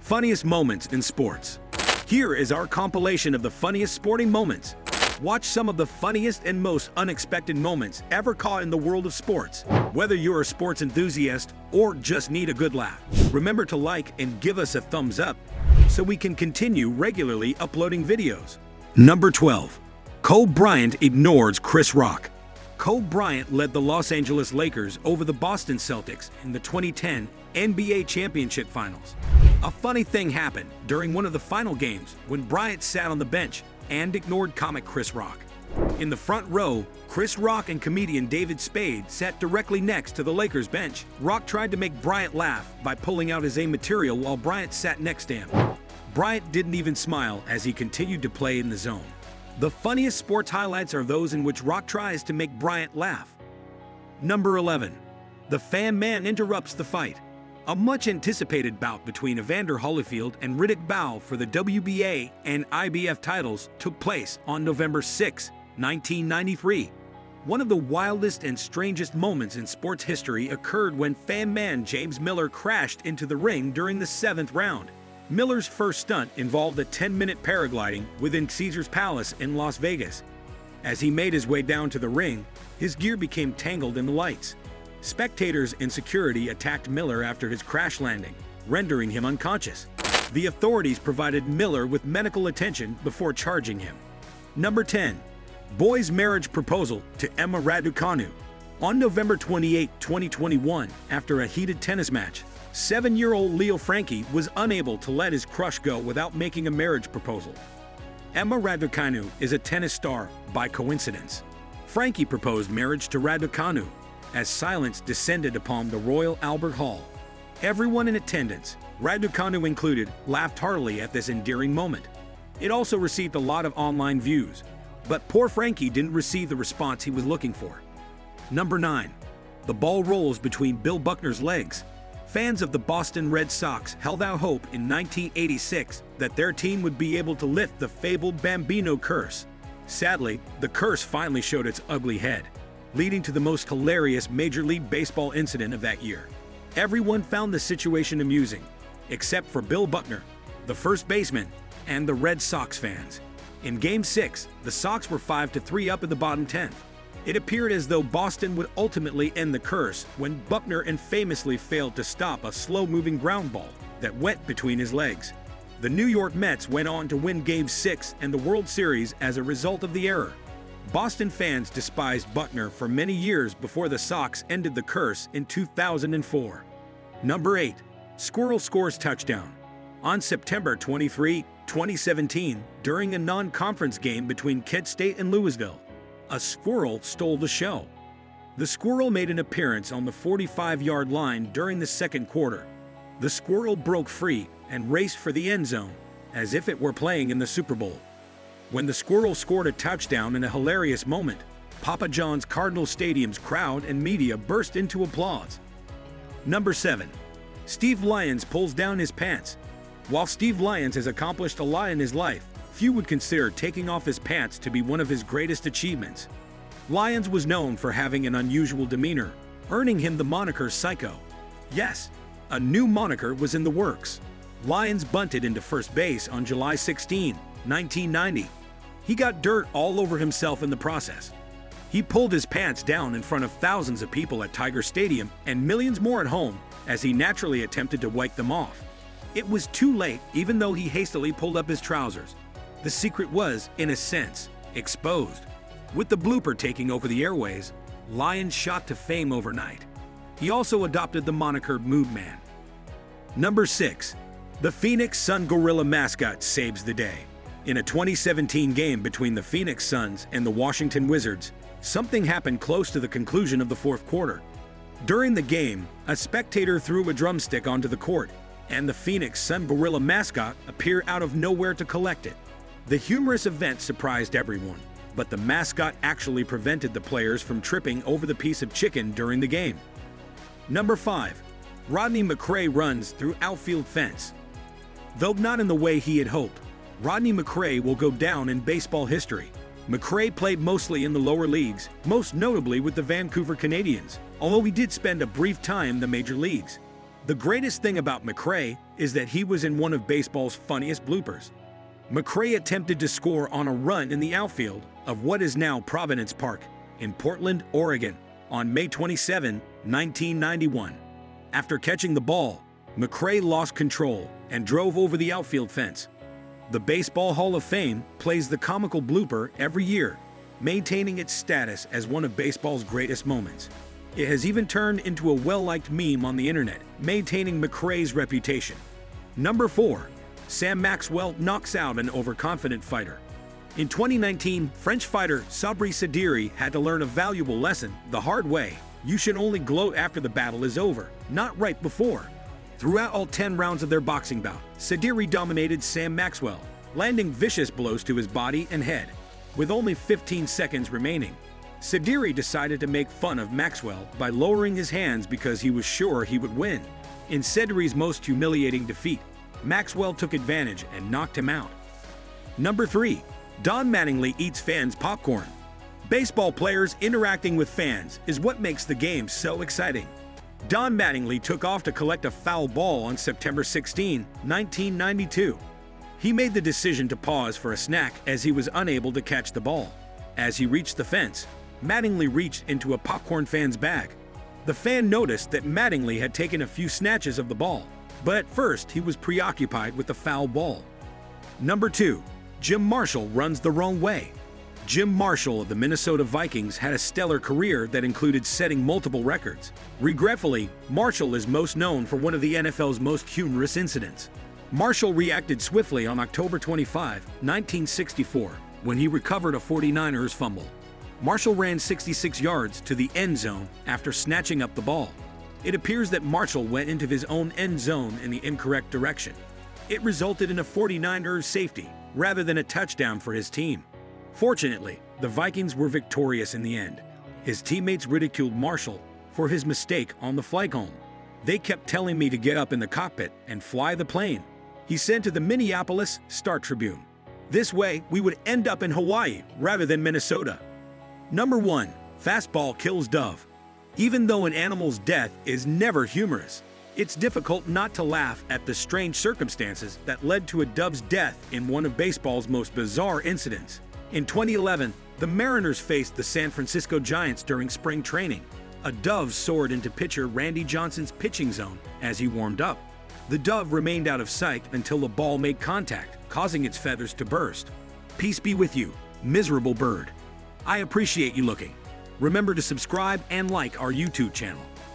Funniest moments in sports. Here is our compilation of the funniest sporting moments. Watch some of the funniest and most unexpected moments ever caught in the world of sports. Whether you're a sports enthusiast or just need a good laugh, remember to like and give us a thumbs up so we can continue regularly uploading videos. Number 12. Kobe Bryant ignores Chris Rock. Kobe Bryant led the Los Angeles Lakers over the Boston Celtics in the 2010 NBA Championship Finals. A funny thing happened during one of the final games when Bryant sat on the bench and ignored comic Chris Rock. In the front row, Chris Rock and comedian David Spade sat directly next to the Lakers bench. Rock tried to make Bryant laugh by pulling out his A material while Bryant sat next to him. Bryant didn't even smile as he continued to play in the zone. The funniest sports highlights are those in which Rock tries to make Bryant laugh. Number 11. The fan man interrupts the fight. A much-anticipated bout between Evander Holyfield and Riddick Bowe for the WBA and IBF titles took place on November 6, 1993. One of the wildest and strangest moments in sports history occurred when fan man James Miller crashed into the ring during the 7th round. Miller's first stunt involved a 10-minute paragliding within Caesar's Palace in Las Vegas. As he made his way down to the ring, his gear became tangled in the lights. Spectators and security attacked Miller after his crash landing, rendering him unconscious. The authorities provided Miller with medical attention before charging him. Number 10. Boy's marriage proposal to Emma Raducanu. On November 28, 2021, after a heated tennis match, 7-year-old Leo Frankie was unable to let his crush go without making a marriage proposal. Emma Raducanu is a tennis star by coincidence. Frankie proposed marriage to Raducanu as silence descended upon the Royal Albert Hall. Everyone in attendance, Raducanu included, laughed heartily at this endearing moment. It also received a lot of online views, but poor Frankie didn't receive the response he was looking for. Number 9. The ball rolls between Bill Buckner's legs. Fans of the Boston Red Sox held out hope in 1986 that their team would be able to lift the fabled Bambino curse. Sadly, the curse finally showed its ugly head, leading to the most hilarious Major League Baseball incident of that year. Everyone found the situation amusing, except for Bill Buckner, the first baseman, and the Red Sox fans. In Game 6, the Sox were 5-3 up in the bottom 10th. It appeared as though Boston would ultimately end the curse when Buckner infamously failed to stop a slow-moving ground ball that went between his legs. The New York Mets went on to win Game 6 and the World Series as a result of the error. Boston fans despised Buckner for many years before the Sox ended the curse in 2004. Number 8. Squirrel scores touchdown. On September 23, 2017, during a non-conference game between Kent State and Louisville, a squirrel stole the show. The squirrel made an appearance on the 45-yard line during the second quarter. The squirrel broke free and raced for the end zone as if it were playing in the Super Bowl. When the squirrel scored a touchdown in a hilarious moment, Papa John's Cardinal Stadium's crowd and media burst into applause. Number 7. Steve Lyons pulls down his pants. While Steve Lyons has accomplished a lot in his life, few would consider taking off his pants to be one of his greatest achievements. Lyons was known for having an unusual demeanor, earning him the moniker Psycho. Yes, a new moniker was in the works. Lyons bunted into first base on July 16, 1990. He got dirt all over himself in the process. He pulled his pants down in front of thousands of people at Tiger Stadium and millions more at home as he naturally attempted to wipe them off. It was too late, even though he hastily pulled up his trousers. The secret was, in a sense, exposed. With the blooper taking over the airways, Lyons shot to fame overnight. He also adopted the moniker Mood Man. Number 6. The Phoenix Sun Gorilla mascot saves the day. In a 2017 game between the Phoenix Suns and the Washington Wizards, something happened close to the conclusion of the fourth quarter. During the game, a spectator threw a drumstick onto the court, and the Phoenix Sun Gorilla mascot appeared out of nowhere to collect it. The humorous event surprised everyone, but the mascot actually prevented the players from tripping over the piece of chicken during the game. Number 5. Rodney McRae runs through outfield fence. Though not in the way he had hoped, Rodney McRae will go down in baseball history. McRae played mostly in the lower leagues, most notably with the Vancouver Canadians, although he did spend a brief time in the major leagues. The greatest thing about McRae is that he was in one of baseball's funniest bloopers. McRae attempted to score on a run in the outfield of what is now Providence Park in Portland, Oregon, on May 27, 1991. After catching the ball, McRae lost control and drove over the outfield fence. The Baseball Hall of Fame plays the comical blooper every year, maintaining its status as one of baseball's greatest moments. It has even turned into a well-liked meme on the internet, maintaining McRae's reputation. Number 4. Sam Maxwell knocks out an overconfident fighter. In 2019, French fighter Sabri Sadiri had to learn a valuable lesson the hard way. You should only gloat after the battle is over, not right before. Throughout all 10 rounds of their boxing bout, Sadiri dominated Sam Maxwell, landing vicious blows to his body and head. With only 15 seconds remaining, Sadiri decided to make fun of Maxwell by lowering his hands because he was sure he would win. In Sadiri's most humiliating defeat, Maxwell took advantage and knocked him out. Number 3. Don Mattingly eats fans' popcorn. Baseball players interacting with fans is what makes the game so exciting. Don Mattingly took off to collect a foul ball on September 16, 1992. He made the decision to pause for a snack as he was unable to catch the ball. As he reached the fence, Mattingly reached into a popcorn fan's bag. The fan noticed that Mattingly had taken a few snatches of the ball, but at first he was preoccupied with the foul ball. Number 2. Jim Marshall runs the wrong way. Jim Marshall of the Minnesota Vikings had a stellar career that included setting multiple records. Regretfully, Marshall is most known for one of the NFL's most humorous incidents. Marshall reacted swiftly on October 25, 1964, when he recovered a 49ers fumble. Marshall ran 66 yards to the end zone after snatching up the ball. It appears that Marshall went into his own end zone in the incorrect direction. It resulted in a 49ers safety rather than a touchdown for his team. Fortunately, the Vikings were victorious in the end. His teammates ridiculed Marshall for his mistake on the flight home. They kept telling me to get up in the cockpit and fly the plane, he said to the Minneapolis Star-Tribune. This way, we would end up in Hawaii rather than Minnesota. Number 1. Fastball kills dove. Even though an animal's death is never humorous, it's difficult not to laugh at the strange circumstances that led to a dove's death in one of baseball's most bizarre incidents. In 2011, the Mariners faced the San Francisco Giants during spring training. A dove soared into pitcher Randy Johnson's pitching zone as he warmed up. The dove remained out of sight until the ball made contact, causing its feathers to burst. Peace be with you, miserable bird. I appreciate you looking. Remember to subscribe and like our YouTube channel.